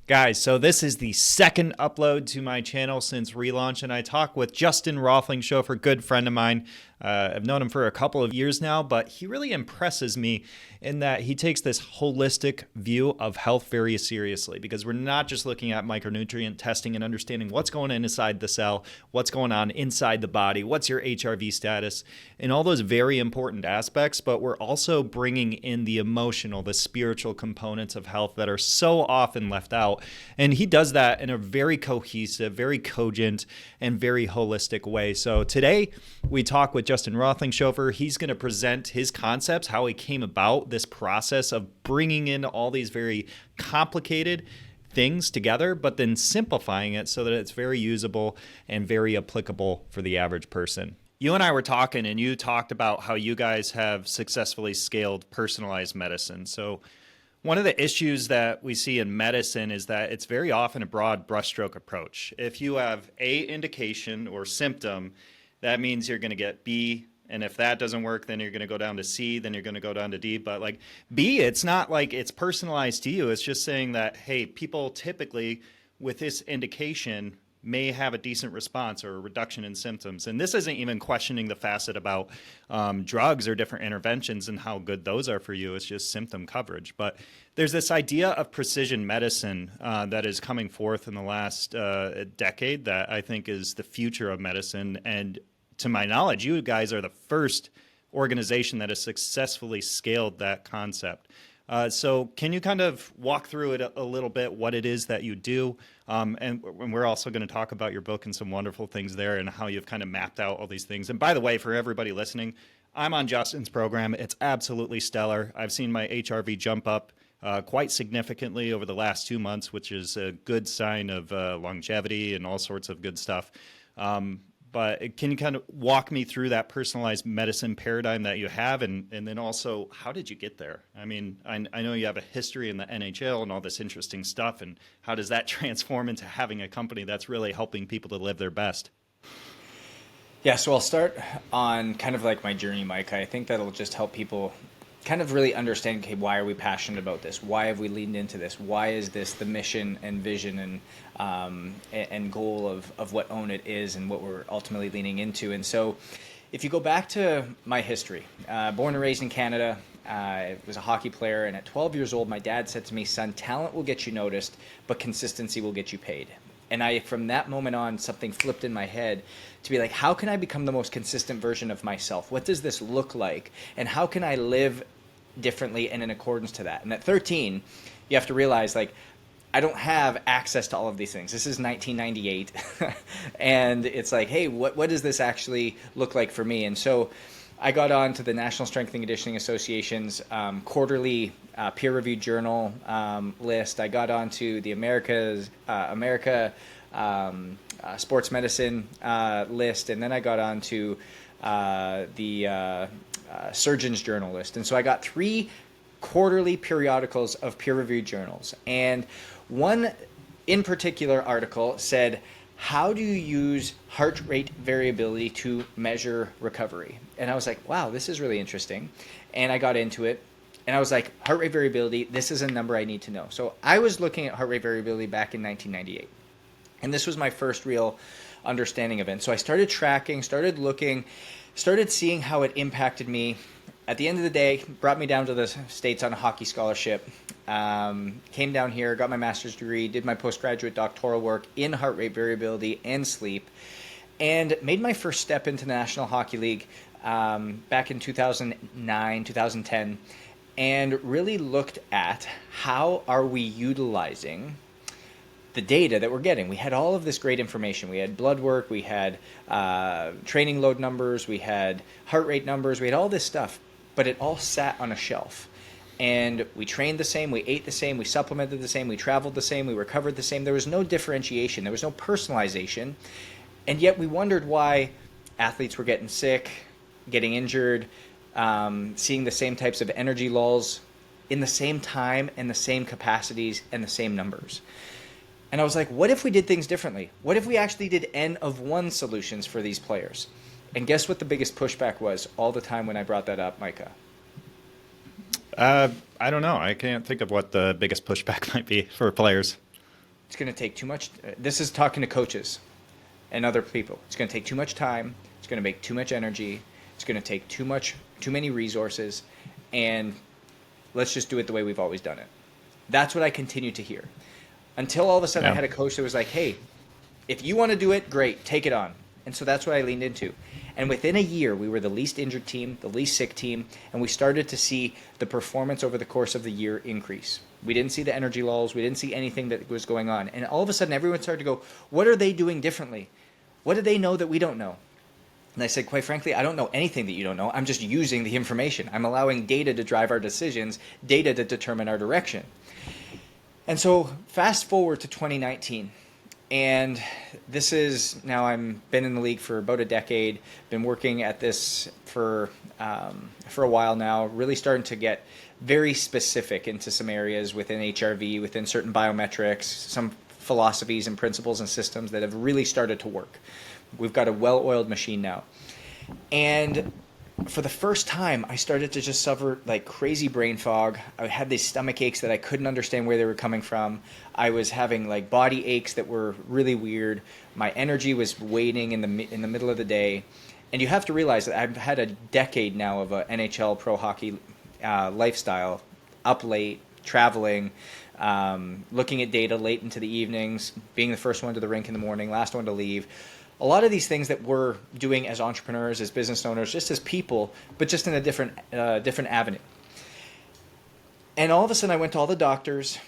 Guys, so this is the second upload to my channel since relaunch, and I talk with Justin Roethlingshofer, a good friend of mine. I've known him for a couple of years now, but he really impresses me in that he takes this holistic view of health very seriously, because we're not just looking at micronutrient testing and understanding what's going on inside the cell, what's going on inside the body, what's your HRV status, and all those very important aspects, but we're also bringing in the emotional, the spiritual components of health that are so often left out. And he does that in a very cohesive, very cogent, and very holistic way. So today we talk with Justin Roethlingshofer. He's going to present his concepts, how he came about this process of bringing in all these very complicated things together, but then simplifying it so that it's very usable and very applicable for the average person. You and I were talking, and you talked about how you guys have successfully scaled personalized medicine. So one of the issues that we see in medicine is that it's very often a broad brushstroke approach. If you have A indication or symptom, that means you're going to get B. And if that doesn't work, then you're going to go down to C, then you're going to go down to D. But like B, it's not like it's personalized to you. It's just saying that, hey, people typically with this indication may have a decent response or a reduction in symptoms. And this isn't even questioning the facet about drugs or different interventions and how good those are for you. It's just symptom coverage. But there's this idea of precision medicine that is coming forth in the last decade that I think is the future of medicine. And to my knowledge, you guys are the first organization that has successfully scaled that concept. So can you kind of walk through it a little bit, what it is that you do? And we're also going to talk about your book and some wonderful things there and how you've kind of mapped out all these things. And by the way, for everybody listening, I'm on Justin's program. It's absolutely stellar. I've seen my HRV jump up quite significantly over the last 2 months, which is a good sign of longevity and all sorts of good stuff. But can you kind of walk me through that personalized medicine paradigm that you have, and then also, how did you get there? I mean, I know you have a history in the NHL and all this interesting stuff, and how does that transform into having a company that's really helping people to live their best? Yeah, so I'll start on kind of like my journey, Mike. I think that'll just help people kind of really understand, okay, why are we passionate about this? Why have we leaned into this? Why is this the mission and vision and goal of what OWNIT is and what we're ultimately leaning into? And so if you go back to my history, born and raised in Canada, I was a hockey player, and at 12 years old, my dad said to me, son, talent will get you noticed, but consistency will get you paid. And from that moment on, something flipped in my head to be like, how can I become the most consistent version of myself? What does this look like? And how can I live differently and in accordance to that? And at 13, you have to realize, like, I don't have access to all of these things. This is 1998. And it's like, hey, what does this actually look like for me? And so I got on to the National Strength and Conditioning Association's quarterly peer-reviewed journal list. I got onto the America Sports Medicine list, and then I got onto the Surgeon's Journal list. And so I got 3 quarterly periodicals of peer-reviewed journals. And one in particular article said, how do you use heart rate variability to measure recovery? And I was like, wow, this is really interesting. And I got into it, and I was like, heart rate variability, this is a number I need to know. So I was looking at heart rate variability back in 1998. And this was my first real understanding of it. And so I started tracking, started looking, started seeing how it impacted me. At the end of the day, brought me down to the States on a hockey scholarship. Came down here, got my master's degree, did my postgraduate doctoral work in heart rate variability and sleep, and made my first step into the National Hockey League back in 2009, 2010, and really looked at how are we utilizing the data that we're getting. We had all of this great information. We had blood work, we had training load numbers, we had heart rate numbers, we had all this stuff, but it all sat on a shelf. And we trained the same, we ate the same, we supplemented the same, we traveled the same, we recovered the same. There was no differentiation, there was no personalization. And yet we wondered why athletes were getting sick, getting injured, seeing the same types of energy lulls in the same time and the same capacities and the same numbers. And I was like, what if we did things differently? What if we actually did N of 1 solutions for these players? And guess what the biggest pushback was all the time when I brought that up, Micah? I don't know. I can't think of what the biggest pushback might be for players. It's going to take too much. This is talking to coaches and other people. It's going to take too much time. It's going to make too much energy. It's going to take too many resources. And let's just do it the way we've always done it. That's what I continued to hear. Until all of a sudden I had a coach that was like, hey, if you want to do it, great, take it on. And so that's what I leaned into. And within a year, we were the least injured team, the least sick team, and we started to see the performance over the course of the year increase. We didn't see the energy lulls. We didn't see anything that was going on. And all of a sudden, everyone started to go, what are they doing differently? What do they know that we don't know? And I said, quite frankly, I don't know anything that you don't know. I'm just using the information. I'm allowing data to drive our decisions, data to determine our direction. And so fast forward to 2019. And this is now, I've been in the league for about a decade, been working at this for a while now, really starting to get very specific into some areas within HRV, within certain biometrics, some philosophies and principles and systems that have really started to work. We've got a well-oiled machine now. And for the first time, I started to just suffer like crazy brain fog. I had these stomach aches that I couldn't understand where they were coming from. I was having like body aches that were really weird. My energy was waning in the middle of the day. And you have to realize that I've had a decade now of a NHL pro hockey lifestyle, up late, traveling, looking at data late into the evenings, being the first one to the rink in the morning, last one to leave. A lot of these things that we're doing as entrepreneurs, as business owners, just as people, but just in a different avenue. And all of a sudden I went to all the doctors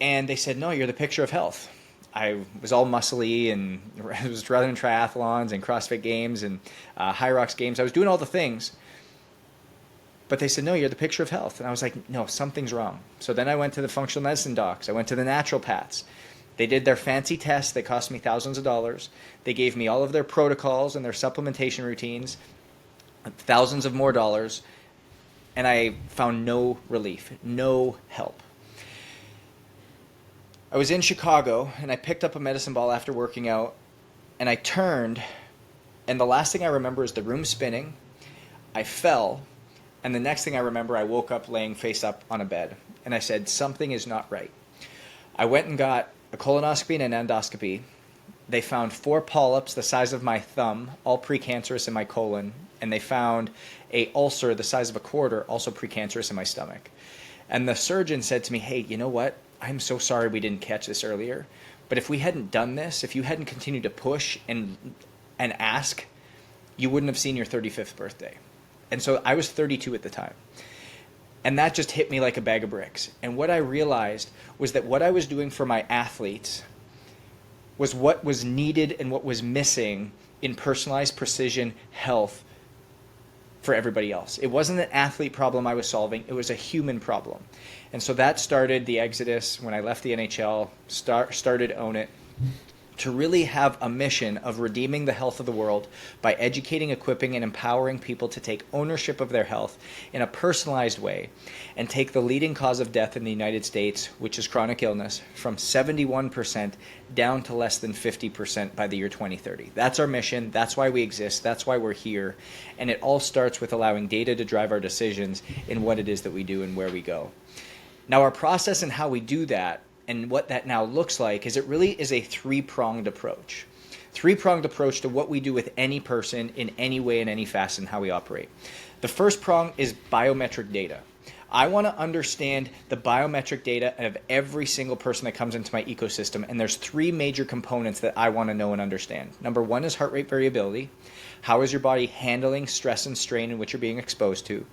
and they said, no, you're the picture of health. I was all muscly and I was running triathlons and CrossFit games and High Rocks games. I was doing all the things. But they said, no, you're the picture of health. And I was like, no, something's wrong. So then I went to the functional medicine docs. I went to the naturopaths. They did their fancy tests that cost me thousands of dollars. They gave me all of their protocols and their supplementation routines, thousands of more dollars, and I found no relief, no help. I was in Chicago, and I picked up a medicine ball after working out, and I turned, and the last thing I remember is the room spinning. I fell, and the next thing I remember, I woke up laying face up on a bed, and I said, something is not right. I went and got a colonoscopy and an endoscopy. They found 4 polyps the size of my thumb, all precancerous in my colon, and they found a ulcer the size of a quarter, also precancerous in my stomach. And the surgeon said to me, hey, you know what? I'm so sorry we didn't catch this earlier, but if we hadn't done this, if you hadn't continued to push and ask, you wouldn't have seen your 35th birthday. And so I was 32 at the time. And that just hit me like a bag of bricks. And what I realized was that what I was doing for my athletes was what was needed and what was missing in personalized precision health for everybody else. It wasn't an athlete problem I was solving. It was a human problem. And so that started the exodus when I left the NHL, started OWNIT, to really have a mission of redeeming the health of the world by educating, equipping, and empowering people to take ownership of their health in a personalized way and take the leading cause of death in the United States, which is chronic illness, from 71% down to less than 50% by the year 2030. That's our mission. That's why we exist. That's why we're here. And it all starts with allowing data to drive our decisions in what it is that we do and where we go. Now, our process and how we do that and what that now looks like is it really is a three-pronged approach. Three-pronged approach to what we do with any person in any way, in any facet, and how we operate. The first prong is biometric data. I want to understand the biometric data of every single person that comes into my ecosystem, and there's 3 major components that I want to know and understand. Number 1 is heart rate variability. How is your body handling stress and strain in which you're being exposed to?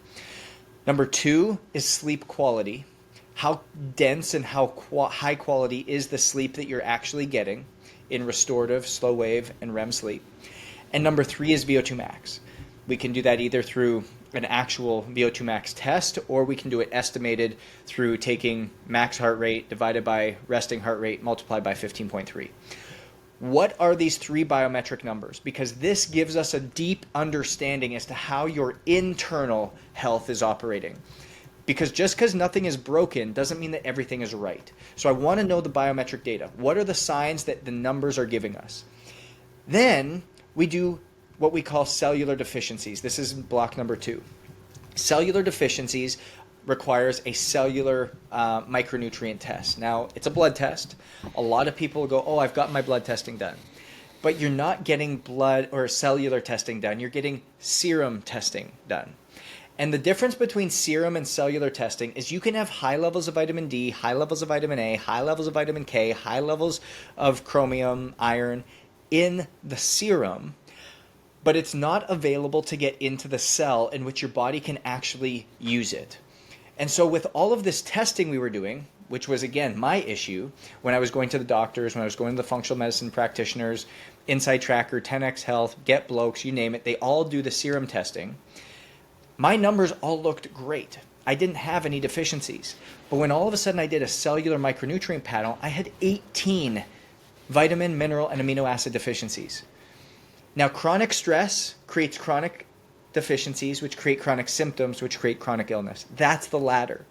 Number 2 is sleep quality. How dense and how high quality is the sleep that you're actually getting in restorative, slow wave, and REM sleep? And number 3 is VO2 max. We can do that either through an actual VO2 max test, or we can do it estimated through taking max heart rate divided by resting heart rate multiplied by 15.3. What are these 3 biometric numbers? Because this gives us a deep understanding as to how your internal health is operating. Because just because nothing is broken doesn't mean that everything is right. So I want to know the biometric data. What are the signs that the numbers are giving us? Then we do what we call cellular deficiencies. This is block number 2. Cellular deficiencies requires a cellular micronutrient test. Now, it's a blood test. A lot of people go, oh, I've got my blood testing done. But you're not getting blood or cellular testing done. You're getting serum testing done. And the difference between serum and cellular testing is you can have high levels of vitamin D, high levels of vitamin A, high levels of vitamin K, high levels of chromium, iron in the serum, but it's not available to get into the cell in which your body can actually use it. And so with all of this testing we were doing, which was, again, my issue when I was going to the doctors, when I was going to the functional medicine practitioners, Insight Tracker, 10X Health, Get Blokes, you name it, they all do the serum testing. My numbers all looked great. I didn't have any deficiencies. But when all of a sudden I did a cellular micronutrient panel, I had 18 vitamin, mineral, and amino acid deficiencies. Now, chronic stress creates chronic deficiencies, which create chronic symptoms, which create chronic illness. That's the ladder.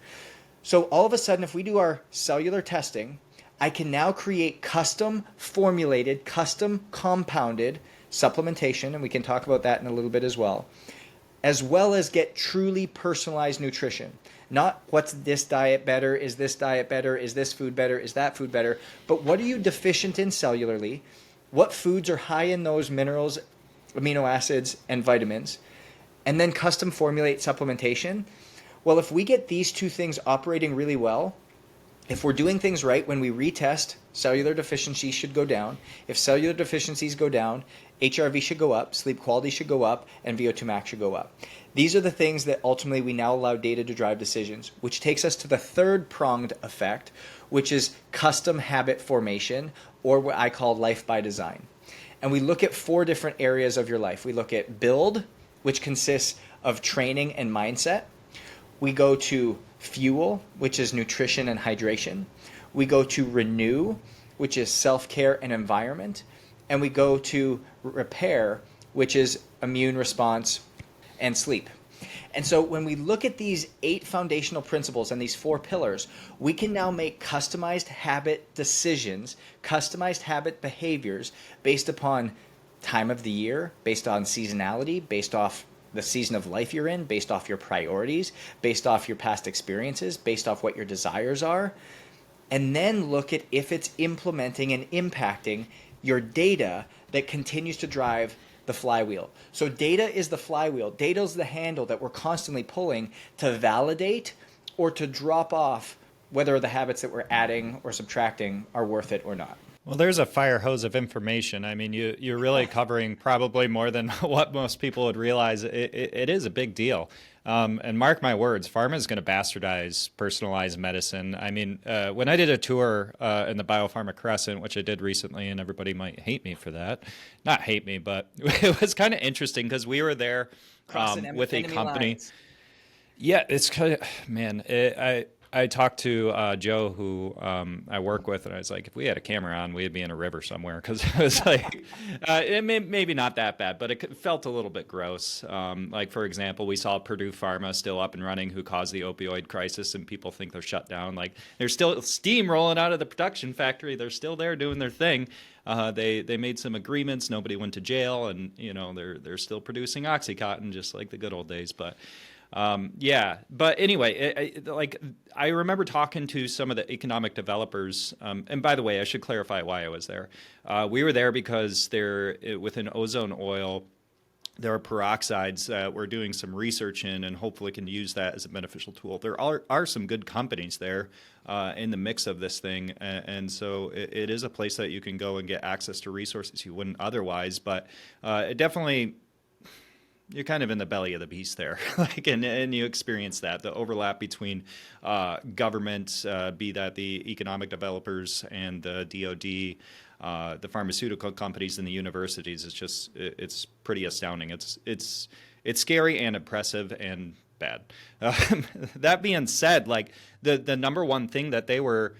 So all of a sudden, if we do our cellular testing, I can now create custom formulated, custom compounded supplementation, and we can talk about that in a little bit as well as get truly personalized nutrition. Not what's this diet better, is this diet better, is this food better, is that food better, but what are you deficient in cellularly? What foods are high in those minerals, amino acids, and vitamins? And then custom formulate supplementation. Well, if we get these two things operating really well, if we're doing things right, when we retest, cellular deficiencies should go down. If cellular deficiencies go down, HRV should go up, sleep quality should go up, and VO2 max should go up. These are the things that ultimately we now allow data to drive decisions, which takes us to the third pronged effect, which is custom habit formation, or what I call life by design. And we look at 4 different areas of your life. We look at build, which consists of training and mindset. We go to fuel, which is nutrition and hydration. We go to renew, which is self-care and environment. And we go to repair, which is immune response and sleep. And so when we look at these 8 foundational principles and these 4 pillars, we can now make customized habit decisions, customized habit behaviors based upon time of the year, based on seasonality, based off the season of life you're in, based off your priorities, based off your past experiences, based off what your desires are, and then look at if it's implementing and impacting your data that continues to drive the flywheel. So data is the flywheel. Data is the handle that we're constantly pulling to validate or to drop off whether the habits that we're adding or subtracting are worth it or not. Well, there's a fire hose of information. I mean, you're really covering probably more than what most people would realize. It is a big deal. And mark my words, pharma is going to bastardize personalized medicine. I mean, when I did a tour in the Biopharma Crescent, which I did recently, and everybody might hate me for that. Not hate me, but it was kind of interesting because we were there with a company. Lines. Yeah, it's kind of, man, I talked to Joe, who I work with, and I was like, if we had a camera on, we'd be in a river somewhere, because it was like, maybe not that bad, but it felt a little bit gross. Like, for example, we saw Purdue Pharma still up and running, who caused the opioid crisis, and people think they're shut down. Like, there's still steam rolling out of the production factory. They're still there doing their thing. They made some agreements. Nobody went to jail, and they're still producing OxyContin, just like the good old days. But yeah, but anyway, I remember talking to some of the economic developers, and by the way, I should clarify why I was there. We were there because within ozone oil, there are peroxides that we're doing some research in, and hopefully can use that as a beneficial tool. There are some good companies there in the mix of this thing, and so it is a place that you can go and get access to resources you wouldn't otherwise, but it definitely... You're kind of in the belly of the beast there, and you experience that, the overlap between government, be that the economic developers and the DoD, the pharmaceutical companies and the universities. It's pretty astounding. It's scary and impressive and bad. That being said, like the number one thing that they were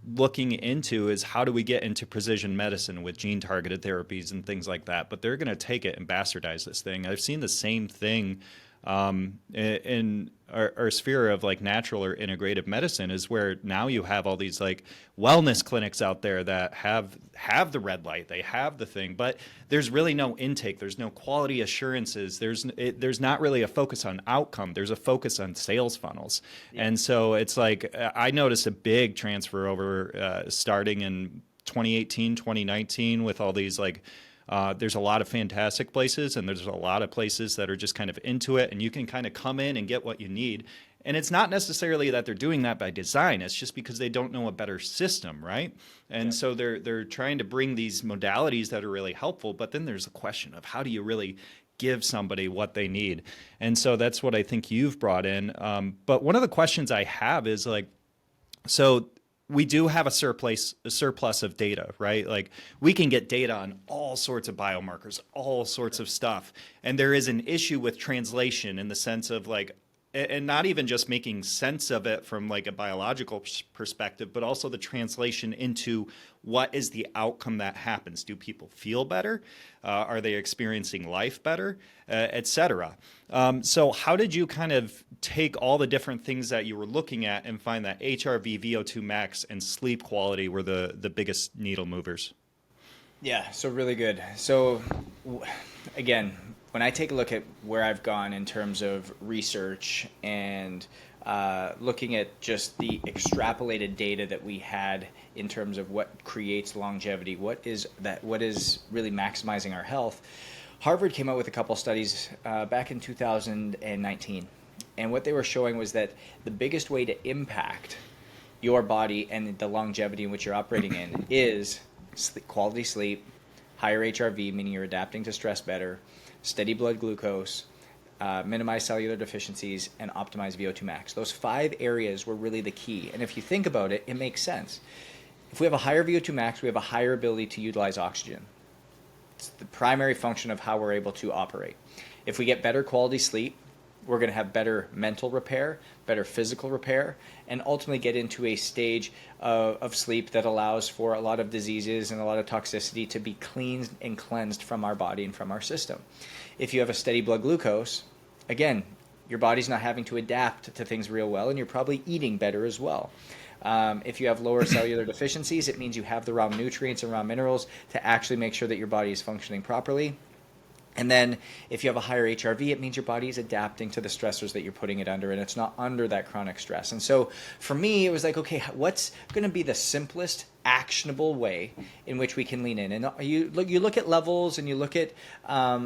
looking into is how do we get into precision medicine with gene-targeted therapies and things like that. But they're going to take it and bastardize this thing. I've seen the same thing in our sphere of like natural or integrative medicine is where now you have all these like wellness clinics out there that have the red light, they have the thing, but there's really no intake, there's no quality assurances, there's not really a focus on outcome, there's a focus on sales funnels. And so it's like I noticed a big transfer over starting in 2018, 2019 with all these like there's a lot of fantastic places and there's a lot of places that are just kind of into it, and you can kind of come in and get what you need. And it's not necessarily that they're doing that by design. It's just because they don't know a better system, right? And so they're trying to bring these modalities that are really helpful, but then there's the question of how do you really give somebody what they need? And so that's what I think you've brought in. But one of the questions I have is like, so we do have a surplus of data, right? Like we can get data on all sorts of biomarkers, all sorts of stuff. And there is an issue with translation in the sense of like, and not even just making sense of it from like a biological perspective, but also the translation into what is the outcome that happens. Do people feel better? Are they experiencing life better, et cetera? So how did you kind of take all the different things that you were looking at and find that HRV, VO2 max, and sleep quality were the biggest needle movers? Yeah, so really good. So again, when I take a look at where I've gone in terms of research and looking at just the extrapolated data that we had in terms of what creates longevity, what is really maximizing our health, Harvard came out with a couple studies back in 2019. And what they were showing was that the biggest way to impact your body and the longevity in which you're operating in is quality sleep, higher HRV, meaning you're adapting to stress better, steady blood glucose, minimize cellular deficiencies, and optimize VO2 max. Those 5 areas were really the key. And if you think about it, it makes sense. If we have a higher VO2 max, we have a higher ability to utilize oxygen. It's the primary function of how we're able to operate. If we get better quality sleep, we're going to have better mental repair, better physical repair, and ultimately get into a stage of sleep that allows for a lot of diseases and a lot of toxicity to be cleaned and cleansed from our body and from our system. If you have a steady blood glucose, again, your body's not having to adapt to things real well, and you're probably eating better as well. If you have lower cellular deficiencies, it means you have the raw nutrients and raw minerals to actually make sure that your body is functioning properly. And then if you have a higher HRV, it means your body is adapting to the stressors that you're putting it under, and it's not under that chronic stress. And so for me, it was like, okay, what's going to be the simplest, actionable way in which we can lean in? And you look at levels, and you look at a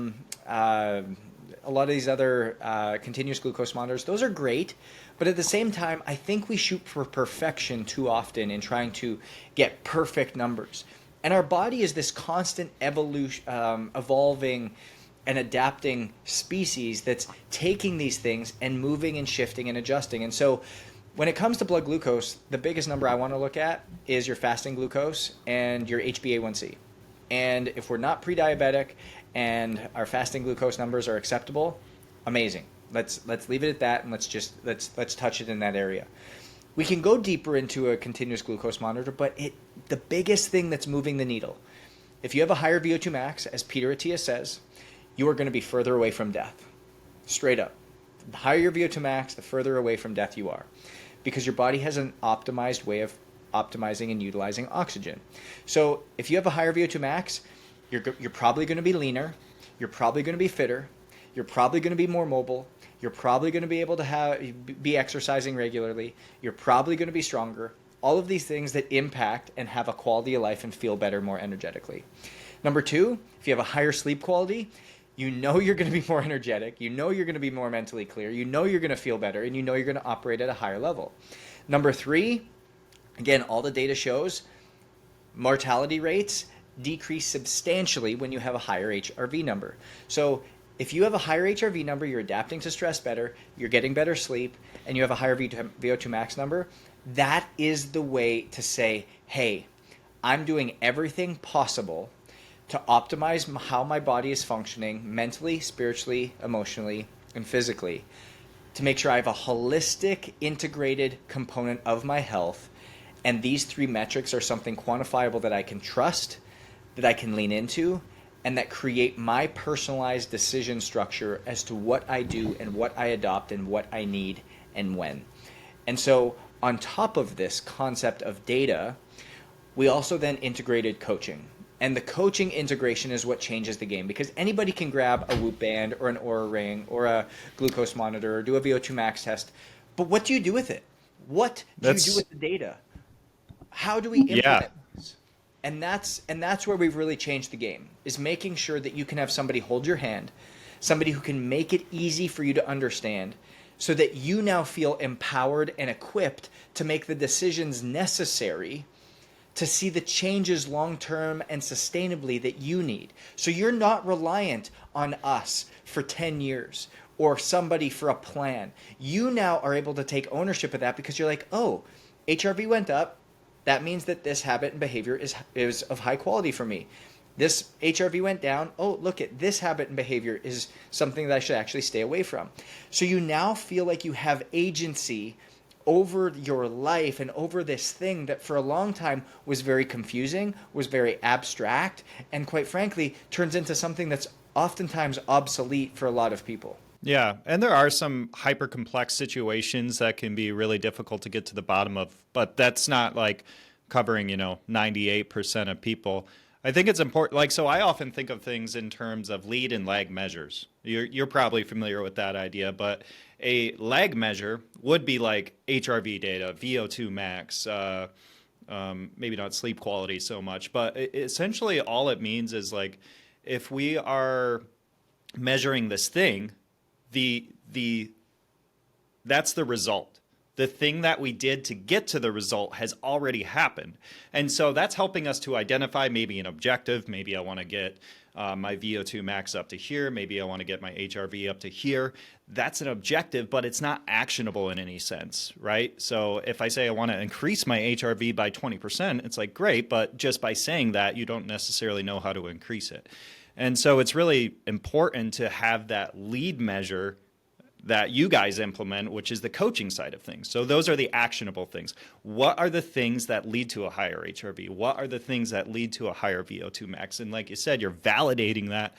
lot of these other continuous glucose monitors. Those are great, but at the same time, I think we shoot for perfection too often in trying to get perfect numbers. And our body is this constant evolving and adapting species that's taking these things and moving and shifting and adjusting. And so when it comes to blood glucose, the biggest number I want to look at is your fasting glucose and your HbA1c. And if we're not pre-diabetic and our fasting glucose numbers are acceptable, amazing. Let's leave it at that, and let's touch it in that area. We can go deeper into a continuous glucose monitor, but the biggest thing that's moving the needle, if you have a higher VO2 max, as Peter Attia says, you are going to be further away from death. Straight up. The higher your VO2 max, the further away from death you are, because your body has an optimized way of optimizing and utilizing oxygen. So if you have a higher VO2 max, you're probably going to be leaner, you're probably going to be fitter, you're probably going to be more mobile, you're probably going to be able to be exercising regularly, you're probably going to be stronger. All of these things that impact and have a quality of life and feel better more energetically. Number 2, if you have a higher sleep quality, you know you're going to be more energetic, you know you're going to be more mentally clear, you know you're going to feel better, and you know you're going to operate at a higher level. Number 3, again, all the data shows mortality rates decrease substantially when you have a higher HRV number. So if you have a higher HRV number, you're adapting to stress better, you're getting better sleep, and you have a higher VO2 max number, that is the way to say, hey, I'm doing everything possible to optimize how my body is functioning mentally, spiritually, emotionally, and physically to make sure I have a holistic, integrated component of my health. And these 3 metrics are something quantifiable that I can trust, that I can lean into, and that create my personalized decision structure as to what I do and what I adopt and what I need and when. And so on top of this concept of data, we also then integrated coaching. And the coaching integration is what changes the game, because anybody can grab a Whoop band or an Oura ring or a glucose monitor or do a VO2 max test. But what do you do with it? What do you do with the data? How do we Yeah. implement this? And that's where we've really changed the game, is making sure that you can have somebody hold your hand, somebody who can make it easy for you to understand, so that you now feel empowered and equipped to make the decisions necessary to see the changes long-term and sustainably that you need. So you're not reliant on us for 10 years or somebody for a plan. You now are able to take ownership of that, because you're like, oh, HRV went up. That means that this habit and behavior is of high quality for me. This HRV went down. Oh, look at this habit and behavior is something that I should actually stay away from. So you now feel like you have agency over your life and over this thing that for a long time was very confusing, was very abstract, and quite frankly, turns into something that's oftentimes obsolete for a lot of people. Yeah, and there are some hyper complex situations that can be really difficult to get to the bottom of, but that's not like covering, 98% of people. I think it's important, like, so I often think of things in terms of lead and lag measures. You're probably familiar with that idea, but a lag measure would be like HRV data, VO2 max, maybe not sleep quality so much, but essentially all it means is, like, if we are measuring this thing, the that's the result. The thing that we did to get to the result has already happened. And so that's helping us to identify maybe an objective. Maybe I want to get my VO2 max up to here. Maybe I want to get my HRV up to here. That's an objective, but it's not actionable in any sense, right? So if I say I want to increase my HRV by 20%, it's like, great, but just by saying that, you don't necessarily know how to increase it. And so it's really important to have that lead measure that you guys implement, which is the coaching side of things. So those are the actionable things. What are the things that lead to a higher HRV? What are the things that lead to a higher VO2 max? And like you said, you're validating that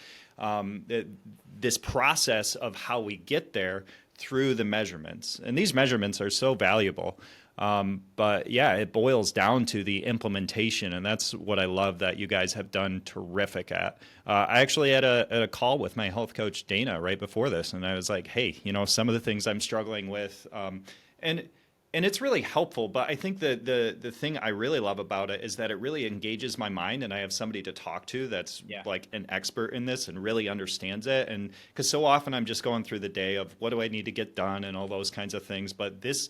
this process of how we get there through the measurements. And these measurements are so valuable. But yeah, it boils down to the implementation, and that's what I love that you guys have done terrific at. I actually had a call with my health coach, Dana, right before this, and I was like, hey, some of the things I'm struggling with, and it's really helpful, but I think the thing I really love about it is that it really engages my mind, and I have somebody to talk to that's like an expert in this and really understands it. And because so often I'm just going through the day of what do I need to get done and all those kinds of things, but this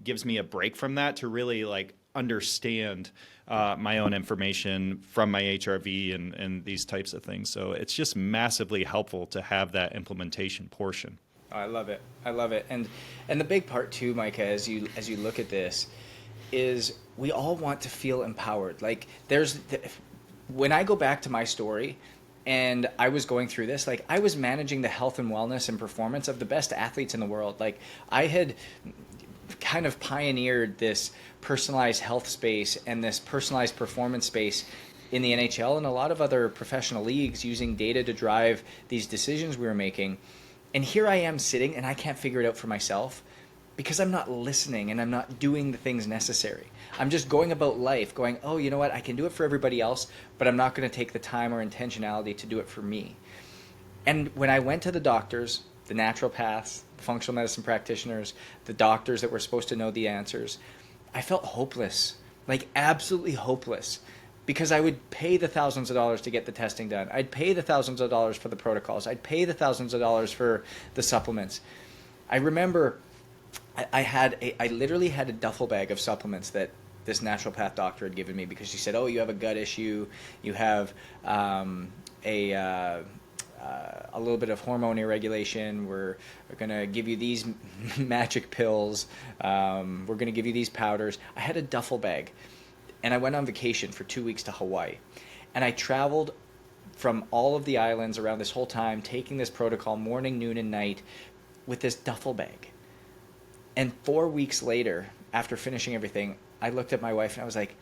gives me a break from that to really like understand my own information from my HRV and these types of things. So it's just massively helpful to have that implementation portion. Oh, I love it. I love it. And the big part too, Micah, as you look at this, is we all want to feel empowered. Like when I go back to my story, and I was going through this, like I was managing the health and wellness and performance of the best athletes in the world. Like I had kind of pioneered this personalized health space and this personalized performance space in the NHL and a lot of other professional leagues, using data to drive these decisions we were making. And here I am sitting and I can't figure it out for myself because I'm not listening and I'm not doing the things necessary. I'm just going about life going, oh, you know what? I can do it for everybody else, but I'm not going to take the time or intentionality to do it for me. And when I went to the doctors, the naturopaths, the functional medicine practitioners, the doctors that were supposed to know the answers, I felt hopeless, like absolutely hopeless, because I would pay the thousands of dollars to get the testing done. I'd pay the thousands of dollars for the protocols. I'd pay the thousands of dollars for the supplements. I remember I literally had a duffel bag of supplements that this naturopath doctor had given me, because she said, oh, you have a gut issue, you have a little bit of hormone irregulation, we're going to give you these magic pills, we're going to give you these powders. I had a duffel bag, and I went on vacation for 2 weeks to Hawaii, and I traveled from all of the islands around this whole time, taking this protocol morning, noon, and night with this duffel bag. And 4 weeks later, after finishing everything, I looked at my wife and I was like,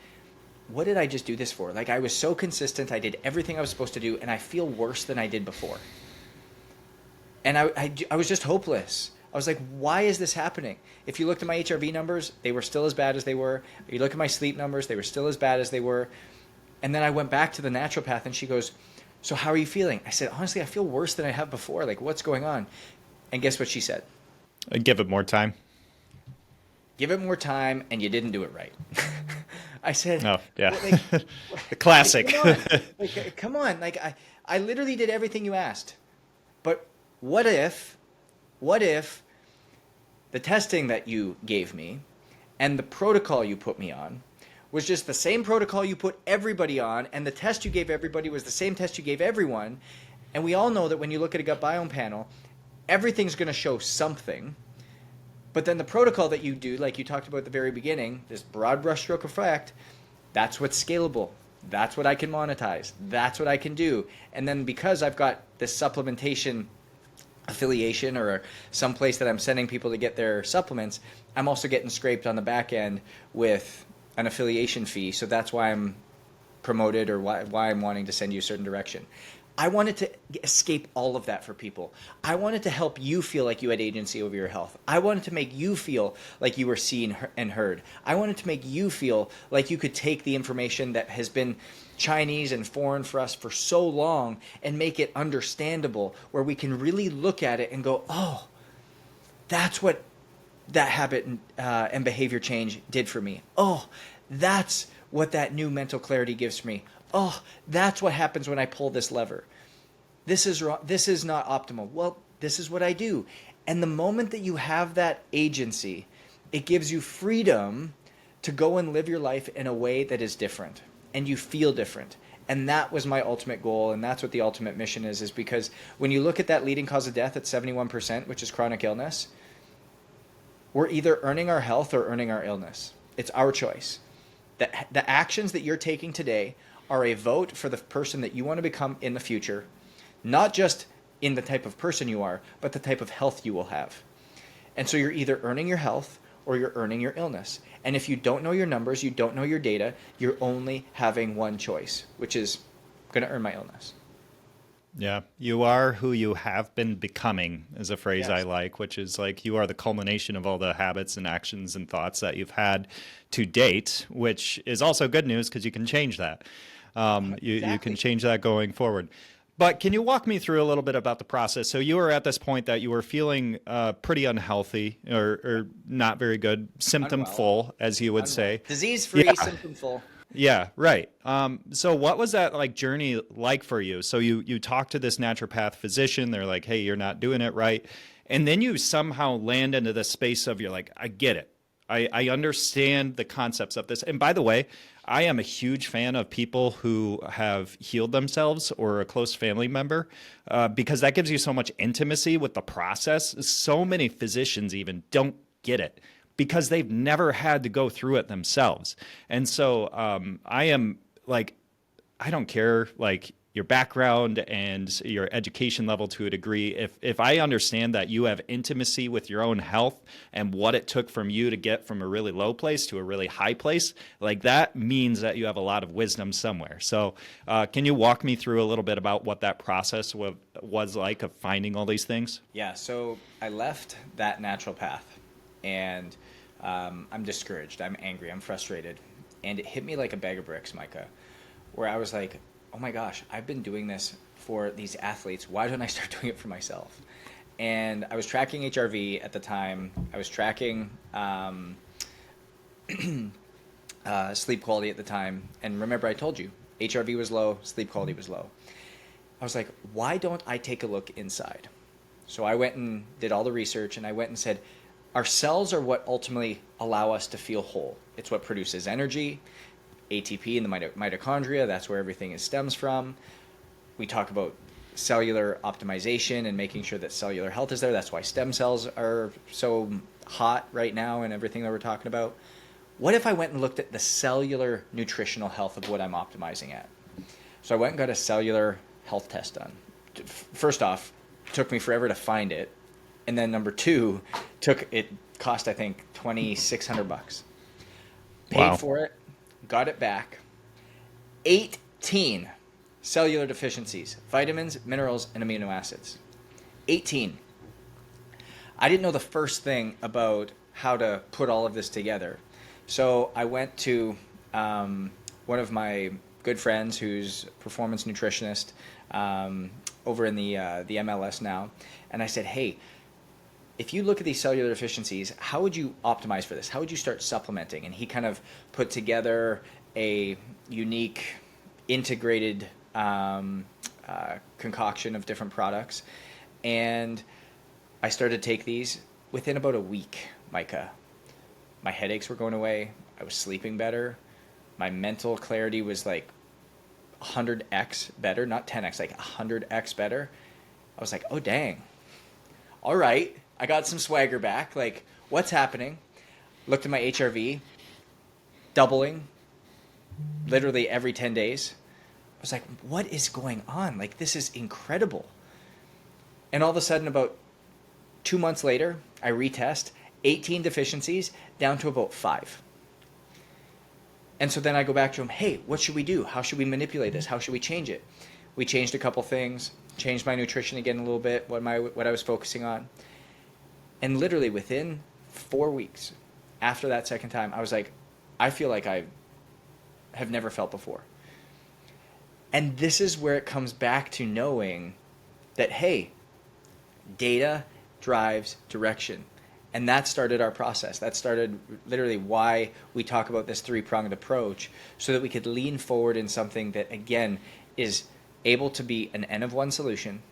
what did I just do this for? Like, I was so consistent. I did everything I was supposed to do, and I feel worse than I did before. And I was just hopeless. I was like, why is this happening? If you looked at my HRV numbers, they were still as bad as they were. You look at my sleep numbers, they were still as bad as they were. And then I went back to the naturopath, and she goes, so how are you feeling? I said, honestly, I feel worse than I have before. Like, what's going on? And guess what she said? Give it more time. Give it more time, and you didn't do it right. I said, oh, yeah. Well, like, the classic. like, come on. Like, I literally did everything you asked. But what if the testing that you gave me and the protocol you put me on was just the same protocol you put everybody on, and the test you gave everybody was the same test you gave everyone, and we all know that when you look at a gut biome panel, everything's going to show something, but then the protocol that you do, like you talked about at the very beginning, this broad brushstroke effect, that's what's scalable. That's what I can monetize. That's what I can do. And then because I've got this supplementation affiliation or some place that I'm sending people to get their supplements, I'm also getting scraped on the back end with an affiliation fee. So that's why I'm promoted, or why I'm wanting to send you a certain direction. I wanted to escape all of that for people. I wanted to help you feel like you had agency over your health. I wanted to make you feel like you were seen and heard. I wanted to make you feel like you could take the information that has been Chinese and foreign for us for so long and make it understandable, where we can really look at it and go, oh, that's what that habit and behavior change did for me. Oh, that's what that new mental clarity gives me. Oh, that's what happens when I pull this lever. This is wrong. This is not optimal. Well, this is what I do. And the moment that you have that agency, it gives you freedom to go and live your life in a way that is different, and you feel different. And that was my ultimate goal, and that's what the ultimate mission is because when you look at that leading cause of death at 71%, which is chronic illness, we're either earning our health or earning our illness. It's our choice. The actions that you're taking today are a vote for the person that you want to become in the future, not just in the type of person you are, but the type of health you will have. And so you're either earning your health or you're earning your illness. And if you don't know your numbers, you don't know your data, you're only having one choice, which is going to earn my illness. Yeah, you are who you have been becoming is a phrase Yes. I like, which is like you are the culmination of all the habits and actions and thoughts that you've had to date, which is also good news because you can change that. You can change that going forward. But can you walk me through a little bit about the process? So you were at this point that you were feeling pretty unhealthy or not very good, symptom-full, as you would say. Disease-free, Yeah. symptom-full. Yeah, right. So what was that like journey like for you? So you talked to this naturopath physician. They're like, hey, you're not doing it right. And then you somehow land into the space of you're like, I get it. I understand the concepts of this. And by the way, I am a huge fan of people who have healed themselves or a close family member because that gives you so much intimacy with the process. So many physicians even don't get it because they've never had to go through it themselves. And so I am like, I don't care like your background and your education level to a degree. If I understand that you have intimacy with your own health and what it took from you to get from a really low place to a really high place, like that means that you have a lot of wisdom somewhere. So can you walk me through a little bit about what that process was like of finding all these things? Yeah, so I left that natural path, and I'm discouraged, I'm angry, I'm frustrated. And it hit me like a bag of bricks, Micah, where I was like, oh my gosh, I've been doing this for these athletes. Why don't I start doing it for myself? And I was tracking HRV at the time. I was tracking sleep quality at the time. And remember, I told you, HRV was low, sleep quality was low. I was like, why don't I take a look inside? So I went and did all the research, and I went and said, our cells are what ultimately allow us to feel whole. It's what produces energy. ATP in the mitochondria, that's where everything stems from. We talk about cellular optimization and making sure that cellular health is there. That's why stem cells are so hot right now and everything that we're talking about. What if I went and looked at the cellular nutritional health of what I'm optimizing at? So I went and got a cellular health test done. First off, it took me forever to find it. And then number two, it cost, I think, $2,600. Paid for it. Got it back, 18 cellular deficiencies, vitamins, minerals, and amino acids. 18. I didn't know the first thing about how to put all of this together. So I went to one of my good friends who's a performance nutritionist over in the MLS now. And I said, hey, if you look at these cellular deficiencies, how would you optimize for this? How would you start supplementing? And he kind of put together a unique integrated concoction of different products. And I started to take these within about a week, Micah. My headaches were going away. I was sleeping better. My mental clarity was like 100x better, not 10x, like 100x better. I was like, oh, dang. All right. I got some swagger back. Like, what's happening? Looked at my HRV, doubling literally every 10 days. I was like, what is going on? Like, this is incredible. And all of a sudden, about 2 months later, I retest 18 deficiencies down to about 5. And so then I go back to him, hey, what should we do? How should we manipulate this? How should we change it? We changed a couple things, changed my nutrition again a little bit, what I was focusing on. And literally within 4 weeks after that second time, I was like, I feel like I have never felt before. And this is where it comes back to knowing that, hey, data drives direction. And that started our process. That started literally why we talk about this three-pronged approach, so that we could lean forward in something that, again, is able to be an N of one solution.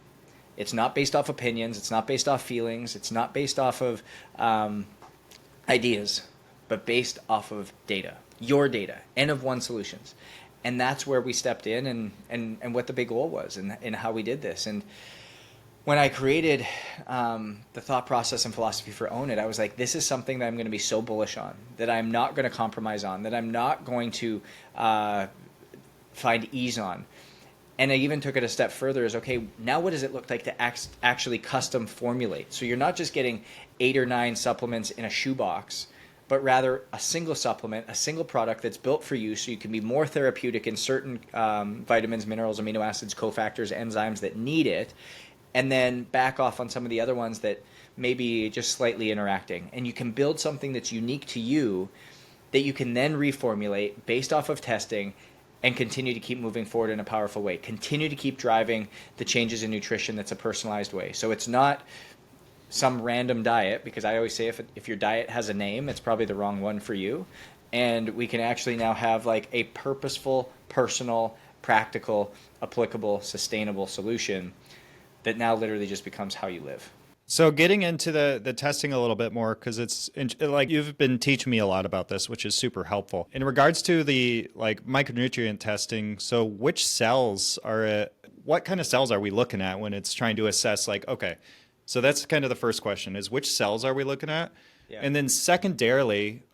It's not based off opinions. It's not based off feelings. It's not based off of ideas, but based off of data, your data, N of one solutions. And that's where we stepped in and what the big goal was and how we did this. And when I created the thought process and philosophy for OWNIT, I was like, this is something that I'm going to be so bullish on, that I'm not going to compromise on, that I'm not going to find ease on. And I even took it a step further as, okay, now what does it look like to actually custom formulate? So you're not just getting 8 or 9 supplements in a shoebox, but rather a single supplement, a single product that's built for you so you can be more therapeutic in certain vitamins, minerals, amino acids, cofactors, enzymes that need it, and then back off on some of the other ones that may be just slightly interacting. And you can build something that's unique to you that you can then reformulate based off of testing and continue to keep moving forward in a powerful way. Continue to keep driving the changes in nutrition that's a personalized way. So it's not some random diet, because I always say if your diet has a name, it's probably the wrong one for you. And we can actually now have like a purposeful, personal, practical, applicable, sustainable solution that now literally just becomes how you live. So getting into the testing a little bit more, because it's like you've been teaching me a lot about this, which is super helpful. In regards to the like micronutrient testing, so which cells what kind of cells are we looking at when it's trying to assess like, okay, so that's kind of the first question is which cells are we looking at? Yeah. And then secondarily,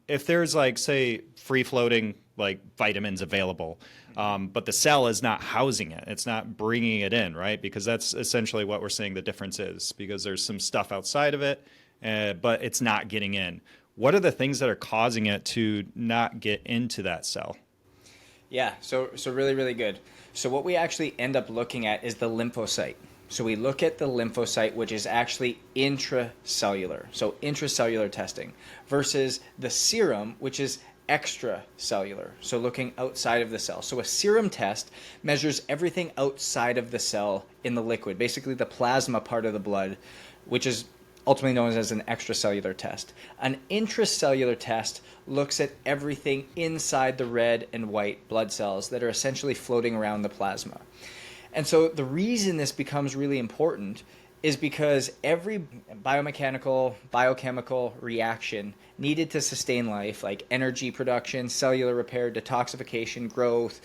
if there's like, say, free-floating like vitamins available, but the cell is not housing it, it's not bringing it in, right? Because that's essentially what we're saying the difference is, because there's some stuff outside of it, but it's not getting in. What are the things that are causing it to not get into that cell? Yeah, so really, really good. So what we actually end up looking at is the lymphocyte. So we look at the lymphocyte, which is actually intracellular, so intracellular testing, versus the serum, which is extracellular, so looking outside of the cell. So a serum test measures everything outside of the cell in the liquid, basically the plasma part of the blood, which is ultimately known as an extracellular test. An intracellular test looks at everything inside the red and white blood cells that are essentially floating around the plasma. And so the reason this becomes really important is because every biomechanical, biochemical reaction needed to sustain life, like energy production, cellular repair, detoxification, growth,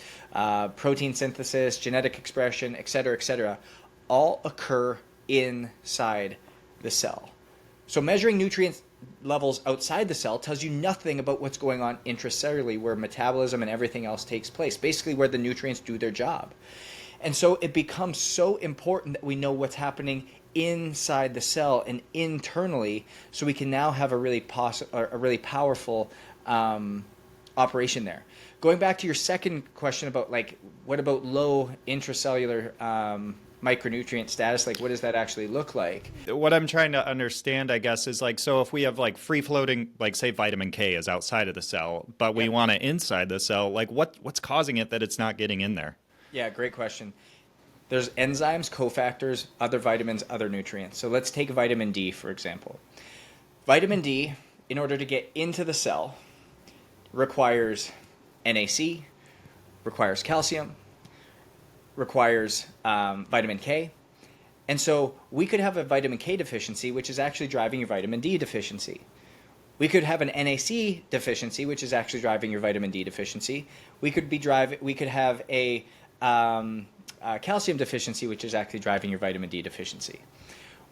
protein synthesis, genetic expression, et cetera, all occur inside the cell. So measuring nutrient levels outside the cell tells you nothing about what's going on intracellularly, where metabolism and everything else takes place, basically where the nutrients do their job. And so it becomes so important that we know what's happening inside the cell and internally, so we can now have a really powerful operation there. Going back to your second question about like, what about low intracellular micronutrient status? Like, what does that actually look like? What I'm trying to understand, I guess, is like, so if we have like free floating, like say vitamin K is outside of the cell, but we want it inside the cell, like what's causing it that it's not getting in there? Yeah, great question. There's enzymes, cofactors, other vitamins, other nutrients. So let's take vitamin D, for example. Vitamin D, in order to get into the cell, requires NAC, requires calcium, requires vitamin K. And so we could have a vitamin K deficiency, which is actually driving your vitamin D deficiency. We could have an NAC deficiency, which is actually driving your vitamin D deficiency. We could have a calcium deficiency, which is actually driving your vitamin D deficiency.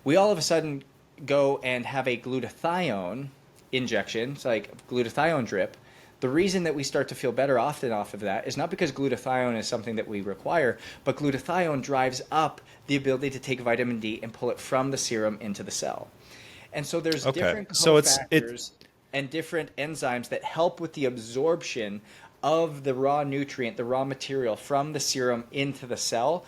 We all of a sudden go and have a glutathione injection, it's like glutathione drip. The reason that we start to feel better often off of that is not because glutathione is something that we require, but glutathione drives up the ability to take vitamin D and pull it from the serum into the cell. And so there's different cofactors and different enzymes that help with the absorption of the raw nutrient, the raw material from the serum into the cell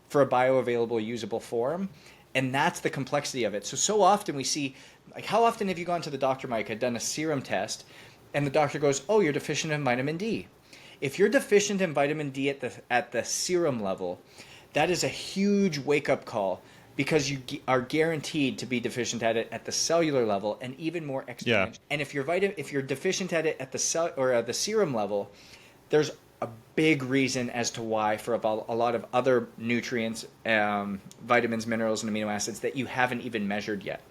for a bioavailable, usable form. And that's the complexity of it. So often we see, like, how often have you gone to the doctor, Mike, had done a serum test, and the doctor goes, oh, you're deficient in vitamin D. If you're deficient in vitamin D at the serum level, that is a huge wake-up call, because you are guaranteed to be deficient at it at the cellular level, and even more exponential. Yeah. And if you're deficient at it at the cell or at the serum level, there's a big reason as to why for about a lot of other nutrients, vitamins, minerals, and amino acids that you haven't even measured yet.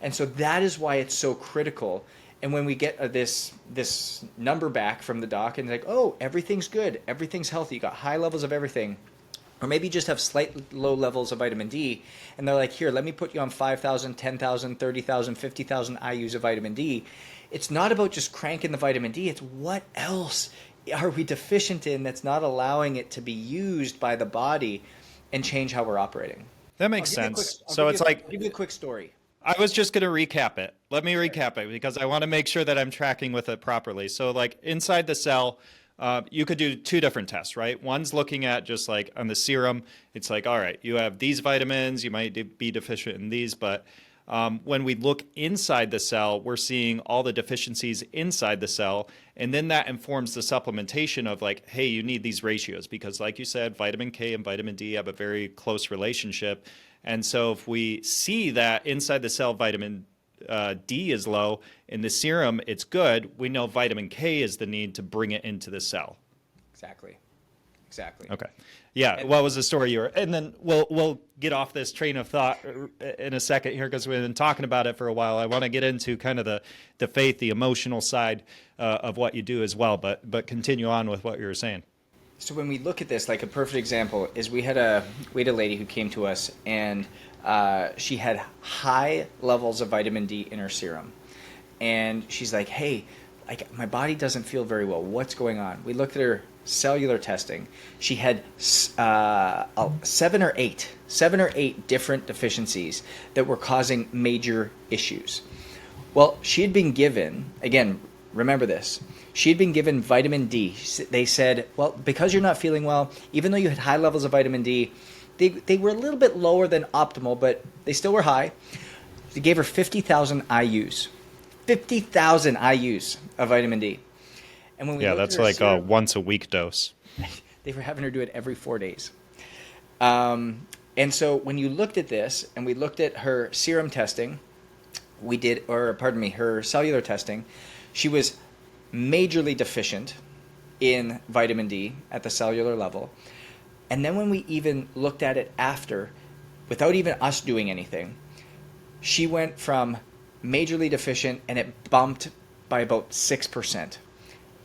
And so that is why it's so critical. And when we get this number back from the doc and like, oh, everything's good, everything's healthy, you got high levels of everything, or maybe you just have slight low levels of vitamin D, and they're like, here, let me put you on 5,000, 10,000, 30,000, 50,000 IUs of vitamin D. It's not about just cranking the vitamin D, it's what else are we deficient in that's not allowing it to be used by the body and change how we're operating. That makes sense. I'll give you a quick story. I was just going to recap it. Let me recap it because I want to make sure that I'm tracking with it properly. So like inside the cell, you could do two different tests, right? One's looking at just like on the serum. It's like, all right, you have these vitamins, you might be deficient in these, but when we look inside the cell, we're seeing all the deficiencies inside the cell. And then that informs the supplementation of like, hey, you need these ratios because like you said, vitamin K and vitamin D have a very close relationship. And so if we see that inside the cell vitamin D is low, in the serum it's good, we know vitamin K is the need to bring it into the cell. Exactly. Okay. Yeah. And what was the story you were? And then we'll get off this train of thought in a second here because we've been talking about it for a while. I want to get into kind of the faith, the emotional side of what you do as well. But continue on with what you were saying. So when we look at this, like a perfect example is we had a lady who came to us and she had high levels of vitamin D in her serum, and she's like, "Hey, like my body doesn't feel very well. What's going on?" We looked at her cellular testing. She had 7 or 8 different deficiencies that were causing major issues. Well, she had been given, again, remember this, she had been given vitamin D. They said, well, because you're not feeling well, even though you had high levels of vitamin D, they were a little bit lower than optimal, but they still were high. They gave her 50,000 IUs. 50,000 IUs of vitamin D. And when we that's like serum, a once a week dose. They were having her do it every 4 days. And so when you looked at this and we looked at her serum testing, her cellular testing, she was majorly deficient in vitamin D at the cellular level. And then when we even looked at it after, without even us doing anything, she went from majorly deficient and it bumped by about 6%.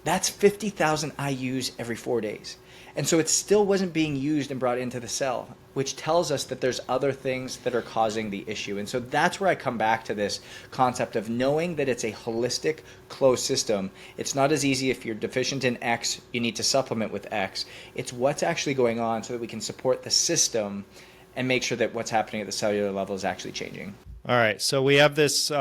That's 50,000 IUs every 4 days. And so it still wasn't being used and brought into the cell, which tells us that there's other things that are causing the issue. And so that's where I come back to this concept of knowing that it's a holistic, closed system. It's not as easy if you're deficient in X, you need to supplement with X. It's what's actually going on so that we can support the system and make sure that what's happening at the cellular level is actually changing. All right. So we have this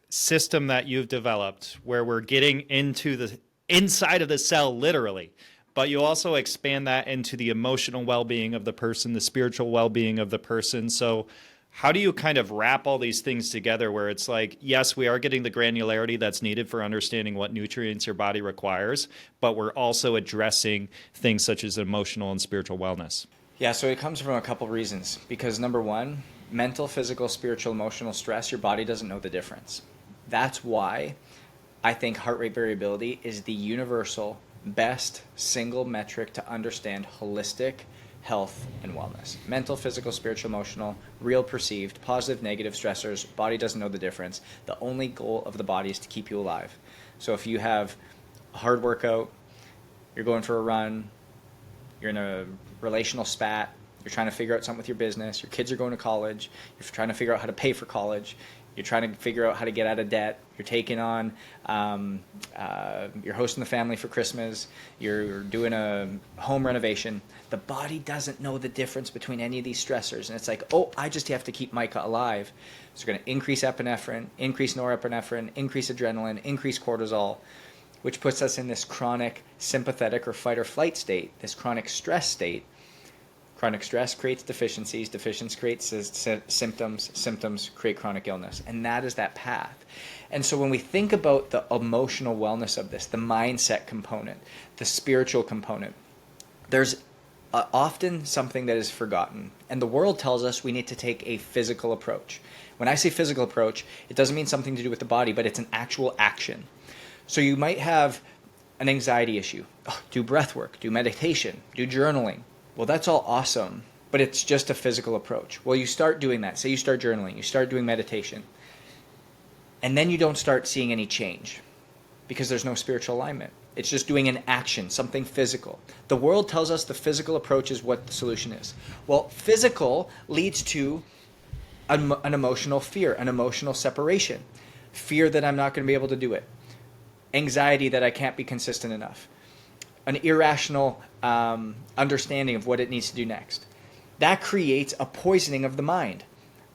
system that you've developed where we're getting into inside of the cell, literally. But you also expand that into the emotional well-being of the person, the spiritual well-being of the person. So how do you kind of wrap all these things together where it's like, yes, we are getting the granularity that's needed for understanding what nutrients your body requires, but we're also addressing things such as emotional and spiritual wellness? Yeah, so it comes from a couple reasons. Because number one, mental, physical, spiritual, emotional stress, your body doesn't know the difference. That's why I think heart rate variability is the universal best single metric to understand holistic health and wellness. Mental, physical, spiritual, emotional, real, perceived, positive, negative stressors, body doesn't know the difference. The only goal of the body is to keep you alive. So if you have a hard workout, you're going for a run, you're in a relational spat, you're trying to figure out something with your business, your kids are going to college, you're trying to figure out how to pay for college, you're trying to figure out how to get out of debt, you're taking on, you're hosting the family for Christmas, you're doing a home renovation. The body doesn't know the difference between any of these stressors. And it's like, oh, I just have to keep Micah alive. So we're going to increase epinephrine, increase norepinephrine, increase adrenaline, increase cortisol, which puts us in this chronic sympathetic or fight or flight state, this chronic stress state. Chronic stress creates deficiencies. Deficiencies creates symptoms. Symptoms create chronic illness. And that is that path. And so when we think about the emotional wellness of this, the mindset component, the spiritual component, there's often something that is forgotten. And the world tells us we need to take a physical approach. When I say physical approach, it doesn't mean something to do with the body, but it's an actual action. So you might have an anxiety issue. Oh, do breath work, do meditation, do journaling. Well, that's all awesome, but it's just a physical approach. Well, you start doing that. Say you start journaling, you start doing meditation, and then you don't start seeing any change because there's no spiritual alignment. It's just doing an action, something physical. The world tells us the physical approach is what the solution is. Well, physical leads to an emotional fear, an emotional separation, fear that I'm not going to be able to do it, anxiety that I can't be consistent enough, an irrational understanding of what it needs to do next. That creates a poisoning of the mind.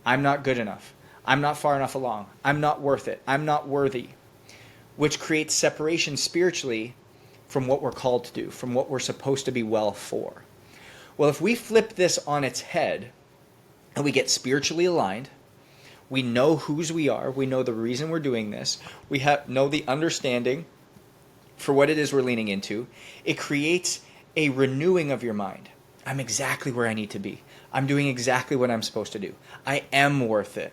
I'm not good enough. I'm not far enough along. I'm not worth it. I'm not worthy. Which creates separation spiritually from what we're called to do, from what we're supposed to be well for. Well, if we flip this on its head and we get spiritually aligned, we know whose we are, we know the reason we're doing this, we know the understanding for what it is we're leaning into, it creates a renewing of your mind. I'm exactly where I need to be. I'm doing exactly what I'm supposed to do. I am worth it.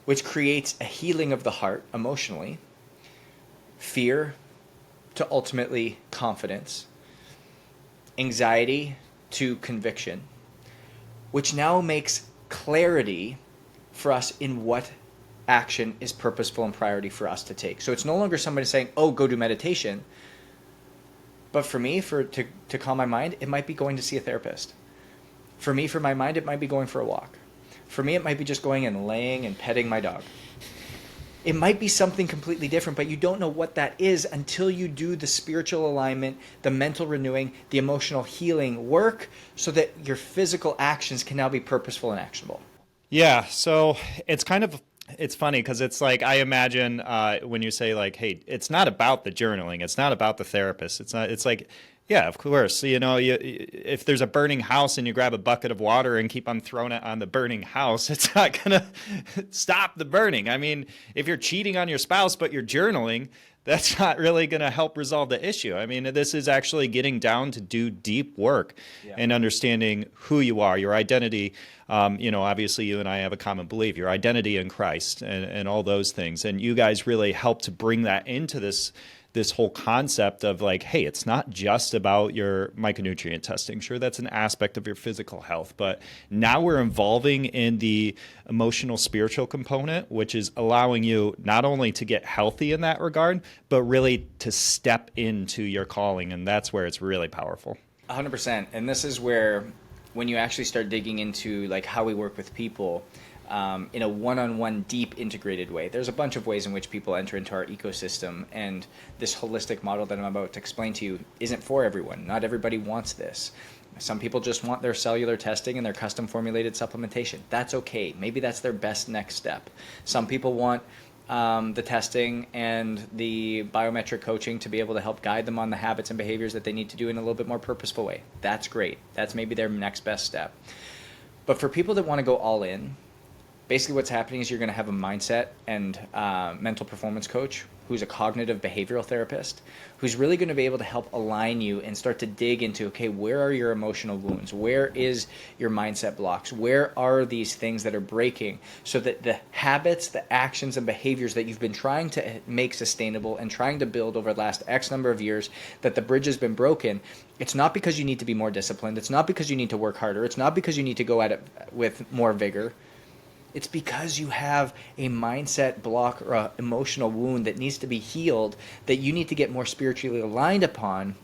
Which creates a healing of the heart emotionally, fear to ultimately confidence, anxiety to conviction, which now makes clarity for us in what action is purposeful and priority for us to take. So it's no longer somebody saying, oh, go do meditation. But for me, to calm my mind, it might be going to see a therapist. For me, for my mind, it might be going for a walk. For me, it might be just going and laying and petting my dog. It might be something completely different, but you don't know what that is until you do the spiritual alignment, the mental renewing, the emotional healing work so that your physical actions can now be purposeful and actionable. Yeah, so it's funny because it's like I imagine when you say like, hey, it's not about the journaling, it's not about the therapist. It's like, yeah, of course. You know, if there's a burning house and you grab a bucket of water and keep on throwing it on the burning house, it's not going to stop the burning. I mean, if you're cheating on your spouse but you're journaling, that's not really going to help resolve the issue. I mean, this is actually getting down to do deep work and understanding who you are, your identity. Obviously you and I have a common belief, your identity in Christ and all those things. And you guys really help to bring that into this whole concept of like, hey, it's not just about your micronutrient testing. Sure, that's an aspect of your physical health, but now we're involving in the emotional, spiritual component, which is allowing you not only to get healthy in that regard, but really to step into your calling. And that's where it's really powerful. 100%. And this is where, when you actually start digging into like how we work with people, in a one-on-one, deep, integrated way. There's a bunch of ways in which people enter into our ecosystem, and this holistic model that I'm about to explain to you isn't for everyone. Not everybody wants this. Some people just want their cellular testing and their custom formulated supplementation. That's okay. Maybe that's their best next step. Some people want the testing and the biometric coaching to be able to help guide them on the habits and behaviors that they need to do in a little bit more purposeful way. That's great. That's maybe their next best step. But for people that want to go all in, basically what's happening is you're going to have a mindset and mental performance coach who's a cognitive behavioral therapist who's really going to be able to help align you and start to dig into, okay, where are your emotional wounds? Where is your mindset blocks? Where are these things that are breaking, so that the habits, the actions, and behaviors that you've been trying to make sustainable and trying to build over the last X number of years, that the bridge has been broken. It's not because you need to be more disciplined. It's not because you need to work harder. It's not because you need to go at it with more vigor. It's because you have a mindset block or an emotional wound that needs to be healed, that you need to get more spiritually aligned upon,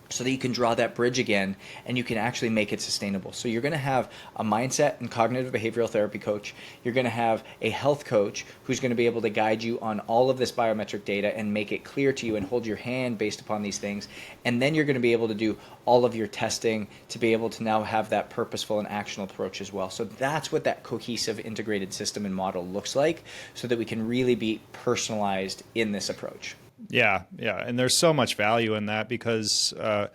so that you can draw that bridge again and you can actually make it sustainable. So you're going to have a mindset and cognitive behavioral therapy coach. You're going to have a health coach who's going to be able to guide you on all of this biometric data and make it clear to you and hold your hand based upon these things. And then you're going to be able to do all of your testing to be able to now have that purposeful and actionable approach as well. So that's what that cohesive integrated system and model looks like, so that we can really be personalized in this approach. Yeah, and there's so much value in that because, I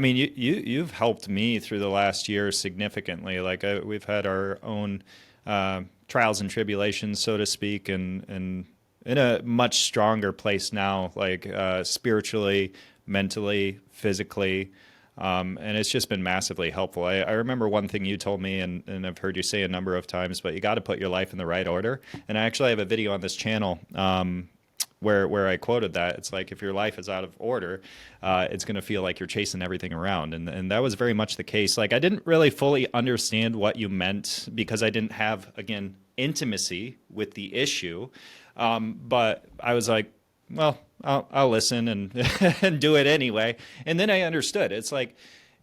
mean, you've helped me through the last year significantly. Like we've had our own trials and tribulations, so to speak, and in a much stronger place now, like spiritually, mentally, physically, and it's just been massively helpful. I remember one thing you told me, and I've heard you say a number of times, but you got to put your life in the right order. And I actually have a video on this channel where I quoted that. It's like, if your life is out of order, it's going to feel like you're chasing everything around. And that was very much the case. Like, I didn't really fully understand what you meant because I didn't have, again, intimacy with the issue. But I was like, well, I'll listen and, and do it anyway. And then I understood. It's like,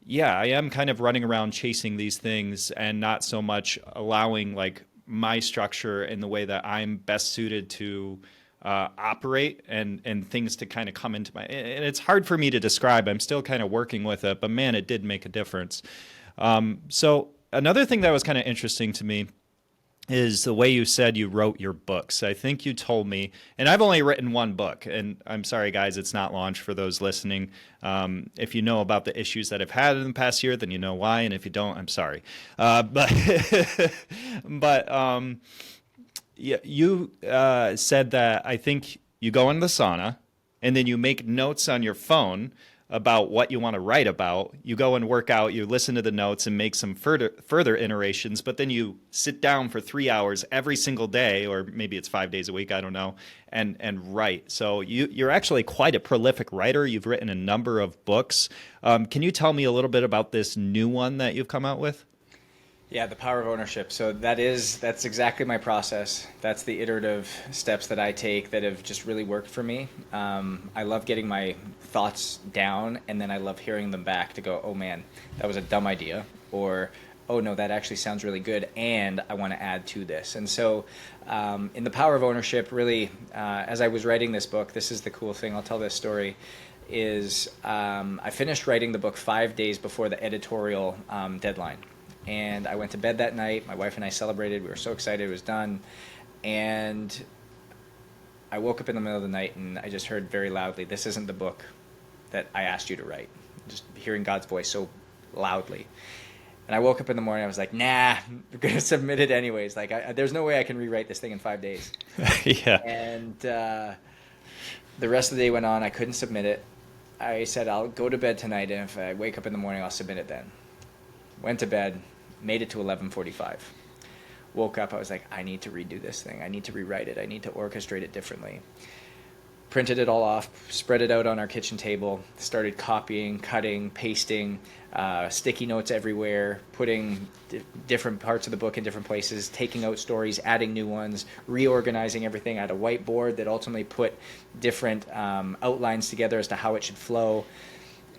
yeah, I am kind of running around chasing these things and not so much allowing like my structure and the way that I'm best suited to operate and things to kind of come into my, and it's hard for me to describe. I'm still kind of working with it, but man, it did make a difference. So another thing that was kind of interesting to me is the way you said you wrote your books. I think you told me, and I've only written one book, and I'm sorry guys, it's not launched for those listening. If you know about the issues that I've had in the past year, then you know why, and if you don't, I'm sorry. But yeah, you said that I think you go in the sauna and then you make notes on your phone about what you want to write about. You go and work out, you listen to the notes and make some further iterations, but then you sit down for 3 hours every single day, or maybe it's 5 days a week, I don't know, and write. So you're actually quite a prolific writer. You've written a number of books. Can you tell me a little bit about this new one that you've come out with? Yeah, the power of ownership. So that's exactly my process. That's the iterative steps that I take that have just really worked for me. I love getting my thoughts down, and then I love hearing them back to go, oh man, that was a dumb idea, or oh no, that actually sounds really good, and I want to add to this. And so in the power of ownership, really, as I was writing this book, this is the cool thing, I'll tell this story, is I finished writing the book 5 days before the editorial deadline. And I went to bed that night. My wife and I celebrated. We were so excited it was done. And I woke up in the middle of the night and I just heard very loudly, this isn't the book that I asked you to write. Just hearing God's voice so loudly. And I woke up in the morning. I was like, nah, I'm going to submit it anyways. Like, there's no way I can rewrite this thing in 5 days. Yeah. And the rest of the day went on. I couldn't submit it. I said, I'll go to bed tonight, and if I wake up in the morning, I'll submit it then. Went to bed, made it to 11:45. Woke up, I was like, I need to redo this thing. I need to rewrite it. I need to orchestrate it differently. Printed it all off, spread it out on our kitchen table, started copying, cutting, pasting, sticky notes everywhere, putting different parts of the book in different places, taking out stories, adding new ones, reorganizing everything. I had a whiteboard that ultimately put different outlines together as to how it should flow.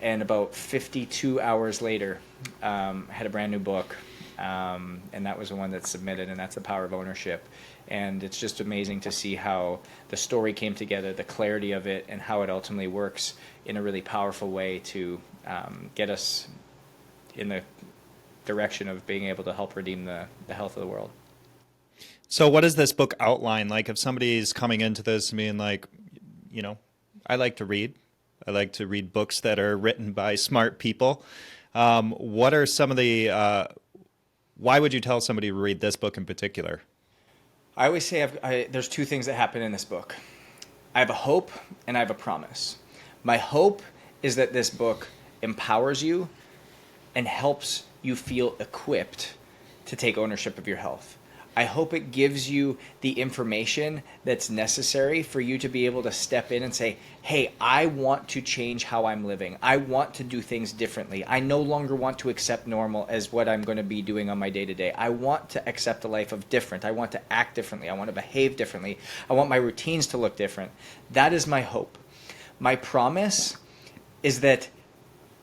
And about 52 hours later, I had a brand new book, and that was the one that's submitted, and that's the power of ownership. And it's just amazing to see how the story came together, the clarity of it, and how it ultimately works in a really powerful way to get us in the direction of being able to help redeem the health of the world. So what does this book outline? Like if somebody's coming into this being like, you know, I like to read. I like to read books that are written by smart people. What are some of the, why would you tell somebody to read this book in particular? I always say there's two things that happen in this book. I have a hope and I have a promise. My hope is that this book empowers you and helps you feel equipped to take ownership of your health. I hope it gives you the information that's necessary for you to be able to step in and say, hey, I want to change how I'm living. I want to do things differently. I no longer want to accept normal as what I'm going to be doing on my day-to-day. I want to accept a life of different. I want to act differently. I want to behave differently. I want my routines to look different. That is my hope. My promise is that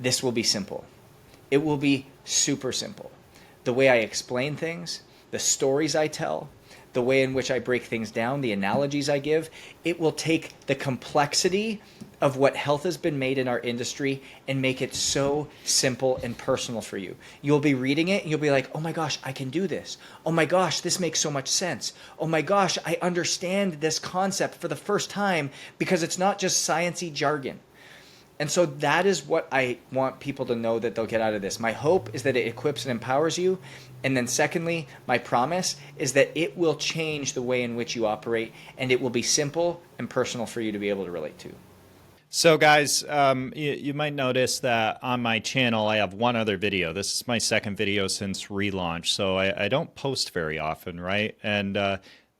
this will be simple. It will be super simple. The way I explain things, the stories I tell, the way in which I break things down, the analogies I give, it will take the complexity of what health has been made in our industry and make it so simple and personal for you. You'll be reading it and you'll be like, oh my gosh, I can do this. Oh my gosh, this makes so much sense. Oh my gosh, I understand this concept for the first time because it's not just sciencey jargon. And so that is what I want people to know that they'll get out of this. My hope is that it equips and empowers you. And then secondly, my promise is that it will change the way in which you operate and it will be simple and personal for you to be able to relate to. So guys, you might notice that on my channel I have one other video. This is my second video since relaunch, so I don't post very often, right? And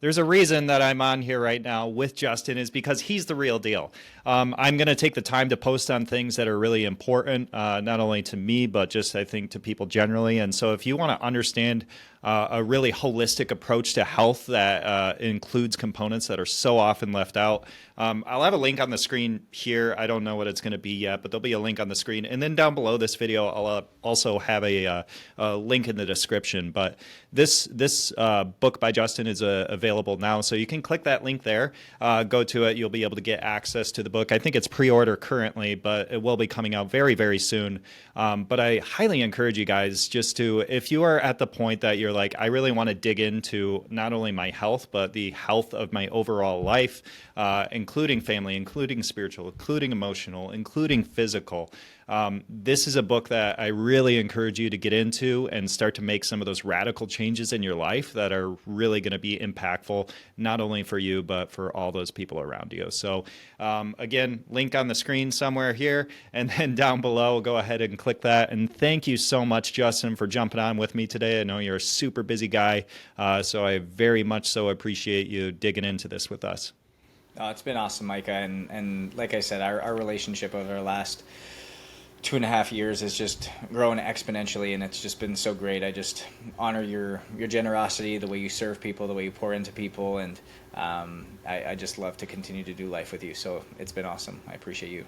there's a reason that I'm on here right now with Justin is because he's the real deal. I'm going to take the time to post on things that are really important, not only to me, but just I think to people generally. And so if you want to understand a really holistic approach to health that includes components that are so often left out, I'll have a link on the screen here. I don't know what it's going to be yet, but there'll be a link on the screen. And then down below this video, I'll also have a link in the description. But this book by Justin is available now. So you can click that link there, go to it. You'll be able to get access to the book. I think it's pre-order currently, but it will be coming out very, very soon. But I highly encourage you guys just to, if you are at the point that you're like, I really want to dig into not only my health, but the health of my overall life, including family, including spiritual, including emotional, including physical. This is a book that I really encourage you to get into and start to make some of those radical changes in your life that are really going to be impactful, not only for you, but for all those people around you. So again, link on the screen somewhere here, and then down below, go ahead and click that. And thank you so much, Justin, for jumping on with me today. I know you're a super busy guy, so I very much so appreciate you digging into this with us. It's been awesome, Micah. And like I said, our relationship over the last 2.5 years has just grown exponentially, and it's just been so great. I just honor your generosity, the way you serve people, the way you pour into people, and I just love to continue to do life with you. So it's been awesome. I appreciate you.